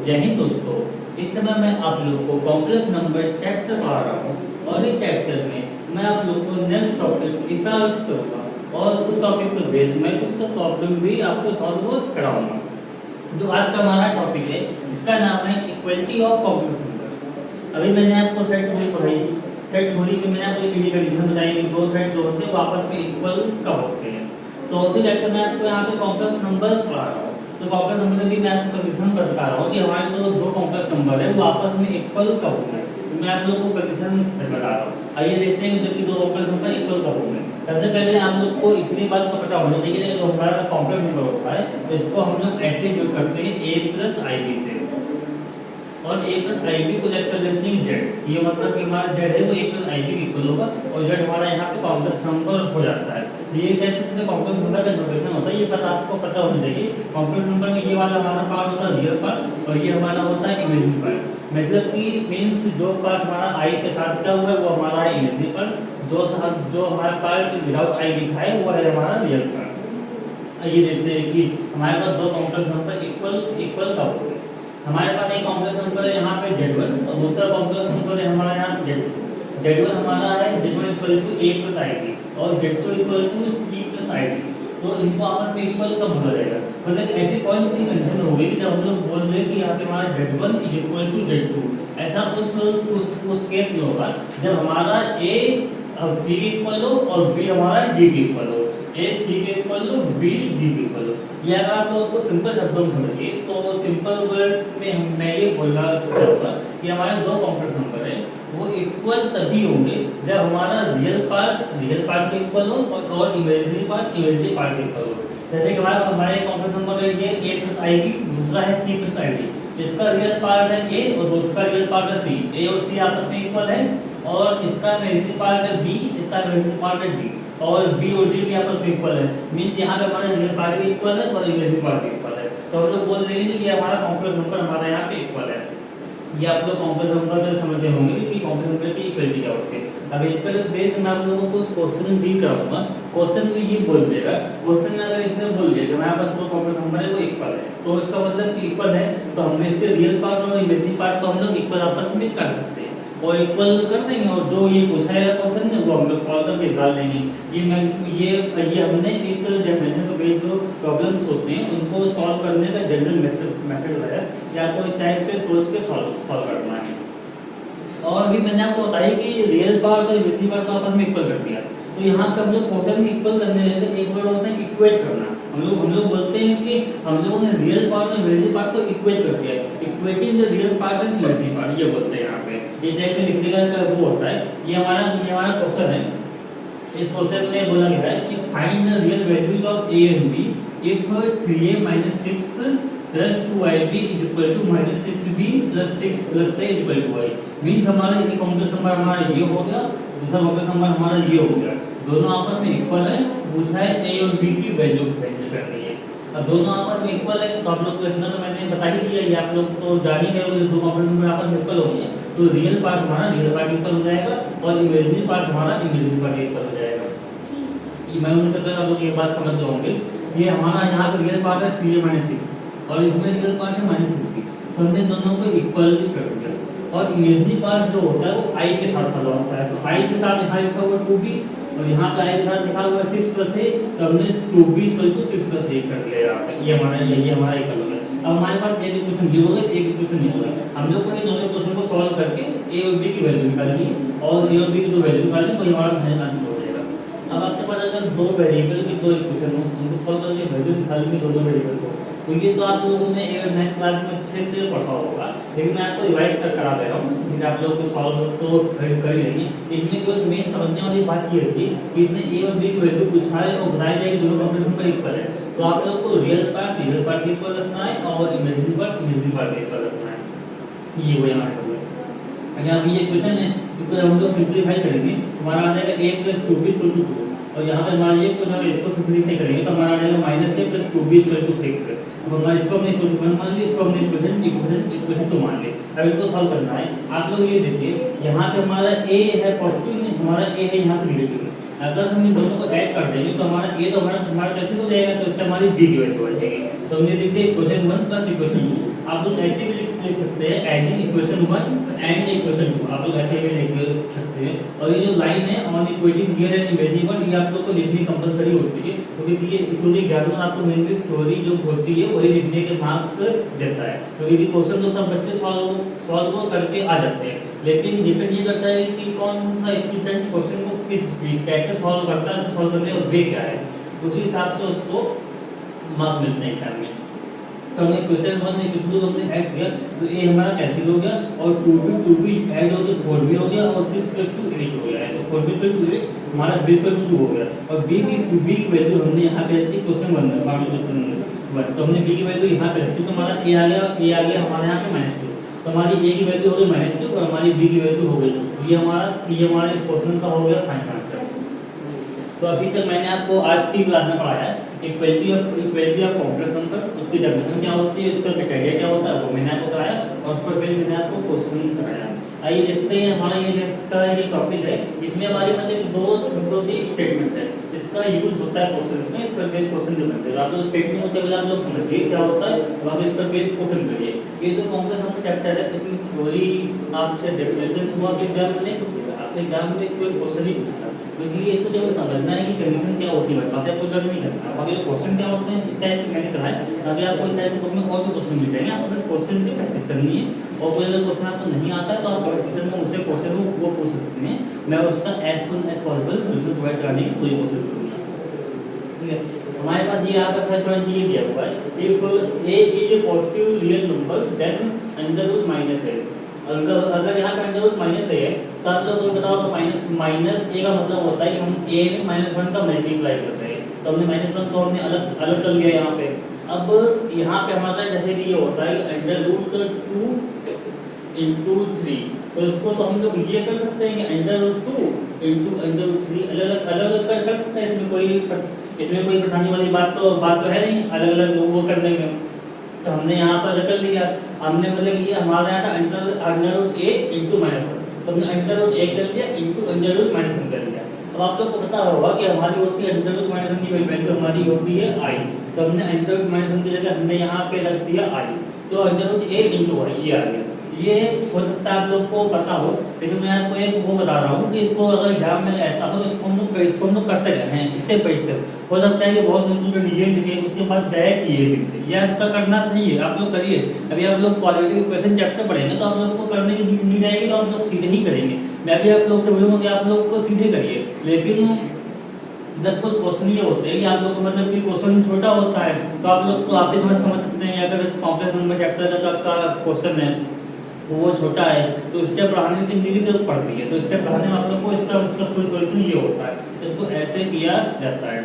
जय हिंद दोस्तों। इस समय मैं आप लोगों को कॉम्प्लेक्स नंबर चैप्टर पढ़ा रहा हूँ और इस चैप्टर में मैं आप लोगों को नेक्स्ट टॉपिक स्टार्ट करूँगा और उस टॉपिक पर बेस मैं कुछ प्रॉब्लम भी आपको सॉल्व कराऊंगा। जो आज का हमारा टॉपिक है इसका नाम है इक्वलिटी ऑफ कॉम्प्लेक्स नंबर। अभी मैंने आपको सेट थ्योरी पढ़ाई थी। सेट थ्योरी में मैंने आपको एक कंडीशन बताई कि दो सेट जो होते हैं वो आपस में इक्वल कब होते हैं। तो उसी लेक्चर में आपको यहाँ पे कॉम्प्लेक्स नंबर पढ़ा रहा हूँ। तो कॉम्प्लेक्स नंबर में भी मैं आपको कंडीशन बता रहा हूँ कि हमारे जो दो कॉम्प्लेक्स नंबर है वो आपस में इक्वल कब होंगे। तो मैं आप लोगों को कंडीशन बता रहा हूँ। आइए देखते हैं कि दो कॉम्प्लेक्स नंबर इक्वल कब होंगे। सबसे पहले आप लोग को इतनी बात तो पता होनी चाहिए कि जो हमारा कॉम्प्लेक्स नंबर होता है तो इसको हम लोग ऐसे यूज करते हैं a प्लस आई बी से, और a प्लस आई बी को लेकर कर देते हैं z। ये मतलब कि हमारा z है वो a plus I B equal होगा और z हमारा यहाँ पे कॉम्प्लेक्स नंबर हो जाता है। ये कैसे कॉम्प्लेक्स नंबर का नोटेशन होता है ये आपको पता होना चाहिए। कॉम्प्लेक्स नंबर में ये वाला हमारा पार्ट होता है रियल पार्ट और ये हमारा होता है इमेजिनरी पार्ट। मतलब कि मीन्स जो पार्ट हमारा i के साथ क्या हुआ है वो हमारा है इमेजिनरी पार्ट, जो हमारा पार्ट विदाउट i लिखा है वो है हमारा रियल पार्ट। ये देखते हैं कि हमारे पास दो कॉम्प्लेक्स नंबर इक्वल कब होंगे। हमारे पास एक कॉम्प्लेक्स नंबर है यहाँ पे z1 और दूसरा कॉम्प्लेक्स नंबर है हमारा यहाँ z2। z1 हमारा है z1 equal to a plus I B और z2 equal to c plus I B. तो इनको आपस में इक्वल कब हो जाएगा, मतलब ऐसी कौन सी कंडीशन होगी कि जब हम लोग बोल रहे हैं कि यहाँ पे हमारा z1 is equal to z2। ऐसा उस केस में होगा जब हमारा a c के इक्वल हो और b हमारा d के इक्वल हो, a c के इक्वल हो b d के इक्वल हो। या अगर आप लोगों को सिंपल शब्दों में समझिए तो सिंपल वर्ड्स में मैं ये बोलना चाहूँगा कि हमारे दो कॉम्प्लेक्स नंबर हैं वो इक्वल तभी होंगे जब हमारा रियल पार्ट के इक्वल हो और इमेजिनरी पार्ट के इक्वल हो। जैसे कि हमारे कॉम्प्लेक्स नंबर है ये a प्लस आई बी, दूसरा है c प्लस आई बी। इसका रियल पार्ट है a और दूसरा रियल पार्ट है c। a और c आपस में इक्वल है और इसका इमेजिनरी पार्ट है b, इसका इमेजिनरी पार्ट है d और b और d भी आपस में इक्वल है। मीन्स यहाँ पे हमारा रियल पार्ट भी इक्वल है और इमेजिनरी पार्ट भी इक्वल है। तो हम लोग बोल देंगे कि हमारा कॉम्प्लेक्स नंबर हमारा यहाँ पे इक्वल है। ये आप लोग कॉम्प्लेक्स नंबर में समझते होंगे कि कॉम्प्लेक्स नंबर की इक्वलिटी क्या होती है। अब इस पर बेस मैं आप लोगों को कुछ क्वेश्चन भी कराऊंगा। क्वेश्चन में ये बोल देगा, क्वेश्चन में अगर इसने बोल दिया कि हमारे पास दो कॉम्प्लेक्स नंबर है वो इक्वल है तो इसका मतलब कि इक्वल है तो हम इसके रियल पार्ट और इमेजिनरी पार्ट को हम लोग इक्वल आपस में कर सकते हैं और इक्वल कर देंगे और जो ये पूछाएगा क्वेश्चन है वो हम लोग सॉल्व करके निकाल देंगे। ये हमने इस डेफिनेशन पे बेस्ड जो प्रॉब्लम्स होते हैं उनको सॉल्व करने का जनरल मेथड बताया कि आपको इस टाइप से सोच के सॉल्व करना है। और अभी मैंने आपको बताया कि रियल पार्ट और इमेजिनरी पार्ट को आपस में इक्वल कर दिया। तो यहाँ पे हम लोग क्वेश्चन में इक्वल करने लगे एक वर्ड होता है इक्वेट करना। हम लोग बोलते हैं कि हम लोगों ने रियल पार्ट और इमेजिनरी पार्ट को इक्वेट कर दिया। Equating the real part and imaginary part ये बोलते हैं। यहाँ पे ये टाइप में लिखने का वो होता है। ये हमारा क्वेश्चन है। इस क्वेश्चन में बोला गया है कि find the real values of a and b if 3a - 6 plus 2ib is equal to -6b plus 6 plus a equal to y। Means हमारा ये कॉम्प्लेक्स नंबर हमारा ये हो गया, दूसरा कॉम्प्लेक्स नंबर हमारा ये हो गया। दोनों आपस में इक्वल है, पूछा है a और b की वैल्यू फाइंड करनी है। अब दोनों आपस में इक्वल है तो आप लोग को इतना तो मैंने बता ही दिया। ये आप लोग तो जान ही गए दो कॉम्प्लेक्स नंबर आपस में इक्वल होंगे तो रियल पार्ट हमारा रियल पार्ट इक्वल हो जाएगा और इमेजिनरी पार्ट हमारा इमेजिनरी पार्ट इक्वल हो जाएगा। मैं उनके तो आप लोग ये बात समझ होंगे। ये हमारा यहाँ पे रियल पार्ट है 3a - 6 और इसमें रियल पार्ट है -6b। तो हमने दोनों को इक्वल कर दिया और इमेजिनरी पार्ट जो होता है वो i के साथ खड़ा होता है। तो i के साथ यहाँ लिखा हुआ 2b और यहाँ पे i के साथ लिखा हुआ 6 + a। तो हमने 2b = 6 + a कर दिया यहाँ पे। ये हमारा इक्वल हो गया। अब हमारे पास एक इक्वेशन ये होगा, एक इक्वेशन ये होगा। हम लोग को इन दोनों इक्वेशन को सॉल्व करके a और b की वैल्यू निकालनी है और a और b की जो वैल्यू निकालनी है तो हमारा आंसर हो जाएगा। अब आपके पास अगर दो वेरिएबल की दो इक्वेशन हो उनको सॉल्व करके वैल्यू निकालनी दोनों वेरिएबल को, तो ये तो आप लोगों ने 9th क्लास में अच्छे से पढ़ा होगा। लेकिन मैं आपको रिवाइज करा दे रहा हूँ कि आप लोग को सॉल्व तो कर ही लेंगे। इसमें केवल मेन समझने वाली बात ये होती है कि इसने a और b की वैल्यू पूछा है और बताया जाए कि दोनों कॉम्प्लेक्स नंबर इक्वल है। तो आप लोग को रियल पार्ट के इक्वल रखना है और इमेजिनरी पार्ट के इक्वल रखना है। ये वही हमारे को अगर हम ये क्वेश्चन है तो हम लोग सिंप्लीफाई करेंगे हमारा आ जाएगा a + 2b = 2 और यहाँ पे हमारा ये क्वेश्चन है इसको सिंप्लीफाई करेंगे तो हमारा आ जाएगा -a + 2b = 6। अब हमारा इसको हमने इक्वेशन 1 मान लिया, इसको हमने इक्वेशन 2 मान लिया। अब इसको सॉल्व करना है। आप लोग ये देखिए यहाँ पे हमारा a है पॉजिटिव में, हमारा a है यहाँ पे नेगेटिव। अगर हम इन दोनों को ऐड कर देंगे तो हमारा ए तो हमारा कैसे हो जाएगा, तो इससे हमारी बी की वैल्यू आ जाएगी। तो हमने लिख दिया इक्वेशन 1 प्लस इक्वेशन 2। आप लोग ऐसे भी लिख सकते हैं एडिंग इक्वेशन 1 एंड इक्वेशन 2, आप लोग ऐसे भी लिख सकते हैं। और ये जो लाइन है on equating here and imaging one, ये आप लोग को लिखनी कंपलसरी होती है, क्योंकि ये पूरी ग्रामर आपको मेनली थ्योरी जो होती है वही लिखने के मार्क्स देता है। क्योंकि क्वेश्चन तो सब बच्चे सॉल्व करके आ जाते हैं, लेकिन डिपेंड ये करता है कि कौन सा स्टूडेंट क्वेश्चन को किस कैसे सॉल्व करता है, सॉल्व करने का वे क्या है, उसी हिसाब से उसको मार्क्स मिलते हैं एग्जाम में। तो हमने क्वेश्चन 1 में कितने हमने ऐड किया, तो ये हमारा कैंसिल हो गया और 2 ऐड हो तो 4 भी हो गया और 6 + 2 8 हो गया है। तो 4 + 2 8 हमारा b = 2 हो गया। और b की वैल्यू हमने यहाँ पे रखी क्वेश्चन 1 में, क्वेश्चन 1 तो हमने b की वैल्यू यहाँ पे रखी, तो हमारा a आ गया हमारे यहाँ पे -2। तो हमारी a की वैल्यू हो गई -2 और हमारी b की वैल्यू हो गई 2। ये हमारा इस क्वेश्चन का हो गया फाइनल आंसर। तो अभी तक मैंने आपको आज की क्लास में पढ़ाया इक्वलिटी ऑफ कॉम्प्लेक्स नंबर, उसकी डेफिनेशन क्या होती है, उसका क्राइटेरिया क्या होता है, वो मैंने आपको कराया और उस पर फिर मैंने आपको क्वेश्चन कराया। आइए देखते हैं हमारा ये नेक्स्ट का ये टॉपिक है। इसमें हमारे मतलब 2 छोटे स्टेटमेंट है, इसका यूज होता है क्वेश्चंस में, इस पर बेस्ड क्वेश्चन जो बनते हैं। आप लोग स्टेटमेंट होते हैं आप लोग समझिए क्या होता है और इस पर बेस्ड क्वेश्चन करिए। ये जो कॉम्प्लेक्स नंबर चैप्टर है इसमें थ्योरी आपसे डेफिनेशन वो आपके एग्जाम में नहीं पूछेगा, आपसे एग्जाम में कोई क्वेश्चन ही पूछेगा। तो इसलिए इसको जो समझना है कि कंडीशन क्या होती है, बाकी आपको डर नहीं करना। बाकी जो क्वेश्चन क्या होते हैं इस टाइप मैंने कराया, अगर आपको इस टाइप में और भी क्वेश्चन मिल जाएंगे, आपको क्वेश्चन की प्रैक्टिस करनी है। और कोई अगर क्वेश्चन आपको नहीं आता है तो आप कमेंट सेक्शन में मुझसे क्वेश्चन वो पूछ सकते हैं, मैं उसका as soon as possible solution provide करने की पूरी कोशिश करूँगा। ठीक है, हमारे पास ये आपका फर्स्ट पॉइंट ये दिया हुआ है, if a is a positive real number then under root -a। अगर यहाँ पे अंडर रूट -a है तो आप लोगों को बताओ तो माइनस a का मतलब होता है कि हम a में -1 का मल्टीप्लाई कर रहे हैं। तो हमने -1 को हमने अलग कर लिया यहाँ पे। अब यहाँ पे हमारा जैसे कि ये होता है अंडर रूट 2 × 3, तो इसको तो हम लोग ये कर सकते हैं कि अंडर रूट 2 × अंडर रूट 3 अलग कर सकते हैं। इसमें कोई परेशानी वाली बात तो है नहीं, अलग अलग वो कर देंगे। तो हमने यहाँ पर कर लिया, हमने मतलब ये हमारा यहाँ था अंडर रूट a × -1, तो हमने अंडर रूट a कर लिया × अंडर रूट -1 कर लिया। अब आप लोग को पता होगा कि हमारी होती है अंडर रूट -1 की वैल्यू हमारी होती है i, तो हमने अंडर रूट -1 की जगह हमने यहाँ पे रख दिया i, तो अंडर रूट a × i ये आ गया। ये हो सकता है आप लोग को पता हो, लेकिन मैं आपको एक वो बता रहा हूँ कि इसको अगर एग्जाम में ऐसा हो तो इसको हम लोग करते रहते हैं स्टेप बाई स्टेप। हो सकता है कि बहुत से स्टूडेंट ये लिखे उसके पास डायरेक्ट ये लिखते, ये आपका करना सही है, आप लोग करिए। अभी आप लोग क्वालिटी इक्वेशन चैप्टर पढ़ेंगे तो आप लोग को करने की नीड आएगी तो आप लोग सीधे ही करेंगे। मैं भी आप लोग से बोलूँगा कि आप लोग को सीधे करिए, लेकिन जब कुछ क्वेश्चन ये होते हैं कि आप लोग को मतलब कि क्वेश्चन छोटा होता है तो आप लोग को आप ही समझ सकते हैं। अगर कॉम्प्लेक्स नंबर चैप्टर का आपका क्वेश्चन है तो वो छोटा है तो स्टेप पढ़ाने की मेरी जरूरत पड़ती है, तो स्टेप पढ़ाने में आप लोग को इसका फुल सॉल्यूशन ये होता है, इसको ऐसे किया जाता है।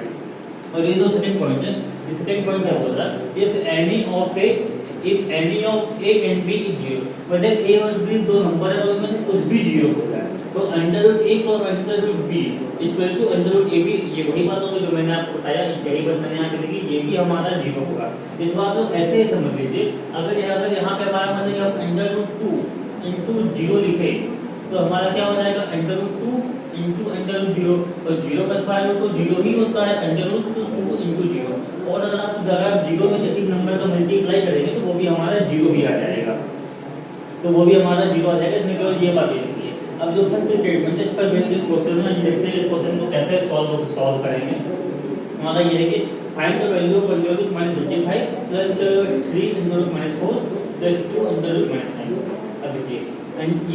और ये दो सेकंड पॉइंट है। सेकंड पॉइंट क्या बोल रहा है, if any of a and b is 0, मतलब a और b दो नंबर है तो उनमें से कुछ भी 0 होगा, तो अंडर रूट a और under root b equal to under root ab, ये वही बात होगी जो मैंने आपको बताया, यही बात मैंने यहाँ पे लिखी, ये भी हमारा 0 होगा। इसको आप लोग ऐसे ही समझ लीजिए, अगर यहाँ पे हमारा मतलब कि हम अंडर रूट 2 × 0 लिखे तो हमारा क्या हो जाएगा अंडर रूट 2 × अंडर रूट 0, और 0 का स्क्वायर रूट तो 0 ही होता है, अंडर रूट 2 × 0। और अगर आप 0 में किसी नंबर का मल्टीप्लाई करेंगे तो वो भी हमारा 0 ही आ जाएगा, तो वो भी हमारा 0 आ जाएगा। इसमें केवल ये बात है। अब जो फर्स्ट स्टेटमेंट है इस पर बेस्ड क्वेश्चन है, ये देखते हैं इस क्वेश्चन को कैसे सॉल्व करेंगे। हमारा ये है कि find the value of under root -55 plus 3 under root -4 plus 2 under root -9। अब देखिए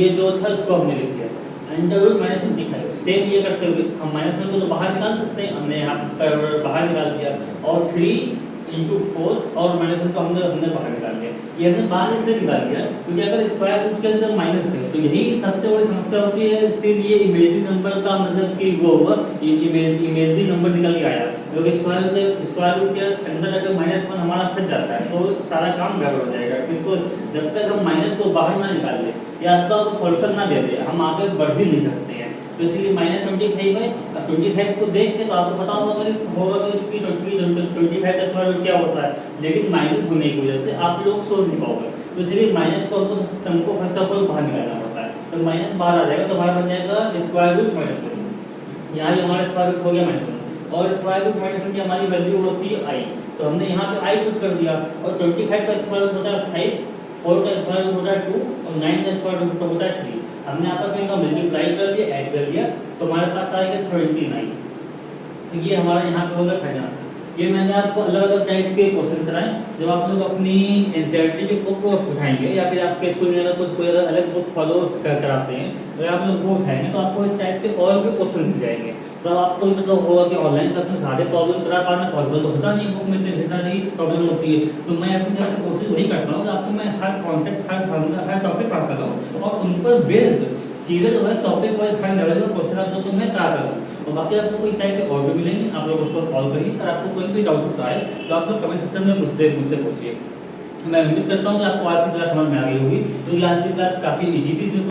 ये जो था इसको हमने लिख दिया अंडर रूट -55, सेम ये करते हुए हम -1 को तो बाहर निकाल सकते हैं, हमने यहाँ पर बाहर निकाल दिया, और 3 × 4 और -1 को हमने बाहर निकाल दिया। ये हमने बाहर इसलिए निकाल दिया क्योंकि अगर स्क्वायर रूट के अंदर माइनस है तो यही सबसे बड़ी समस्या होती है, इसीलिए इमेजिनरी नंबर का मतलब कि वो होगा इमेजिनरी नंबर निकल के आया, क्योंकि स्क्वायर रूट के अंदर अगर -1 हमारा फंस जाता है तो सारा काम गड़बड़ हो जाएगा। क्योंकि जब तक हम माइनस को बाहर ना निकाल दें या उसका सॉल्यूशन ना दे दें हम आगे बढ़ भी नहीं सकते हैं। तो इसलिए -25 है, अब 25 को देख के तो आपको पता होगा कि 25 का स्क्वायर रूट क्या होता है, लेकिन माइनस होने की वजह से आप लोग सोच नहीं पाओगे, तो इसलिए माइनस को हमको फर्स्ट ऑफ ऑल बाहर निकालना पड़ता है। तो माइनस बाहर आ जाएगा तो हमारा बन जाएगा स्क्वायर रूट -1। यहाँ भी हमारा स्क्वायर रूट हो गया -1 और स्क्वायर रूट -1 की हमारी वैल्यू होती है आई, तो हमने यहाँ पे आई पुट कर दिया और 25 का स्क्वायर रूट होता है 5, 4 का स्क्वायर रूट होता है 2 और 9 का स्क्वायर रूट होता है 3। हमने आपस में मल्टीप्लाई कर दिया, ऐड कर दिया, तो हमारे पास आएगा 79। तो ये हमारा यहाँ पे होगा फाइनल। ये मैंने आपको अलग अलग टाइप के क्वेश्चन कराए जब आप लोग अपनी एनसीईआरटी की बुक को उठाएंगे या फिर आपके स्कूल में अगर कुछ कोई अलग बुक फॉलो कराते हैं, अगर आप लोग वो उठाएंगे तो आपको इस टाइप के और भी क्वेश्चन मिल जाएंगे। तो आपको मतलब होगा कि ऑनलाइन क्लास में सारे प्रॉब्लम करा पाना पॉसिबल तो होता नहीं, बुक में जितना नहीं प्रॉब्लम होती है। तो मैं अपनी तरफ से कोशिश वही करता हूँ कि आपको मैं हर कॉन्सेप्ट, हर फॉर्मूला, हर टॉपिक पढ़ाता रहूँ और उन पर based serial wise topic wise हर लेवल का क्वेश्चन आप लोग को मैं करा करूँ। और बाकी आपको कोई टाइप के और भी मिलेंगे, आप लोग उसको सॉल्व करिए। अगर आपको कोई भी डाउट होता है तो आप लोग कमेंट सेक्शन में मुझसे पूछिए। मैं उम्मीद करता हूँ कि आपको आज की क्लास समझ में आ गई होगी। तो ये आज की क्लास काफ़ी ईजी थी।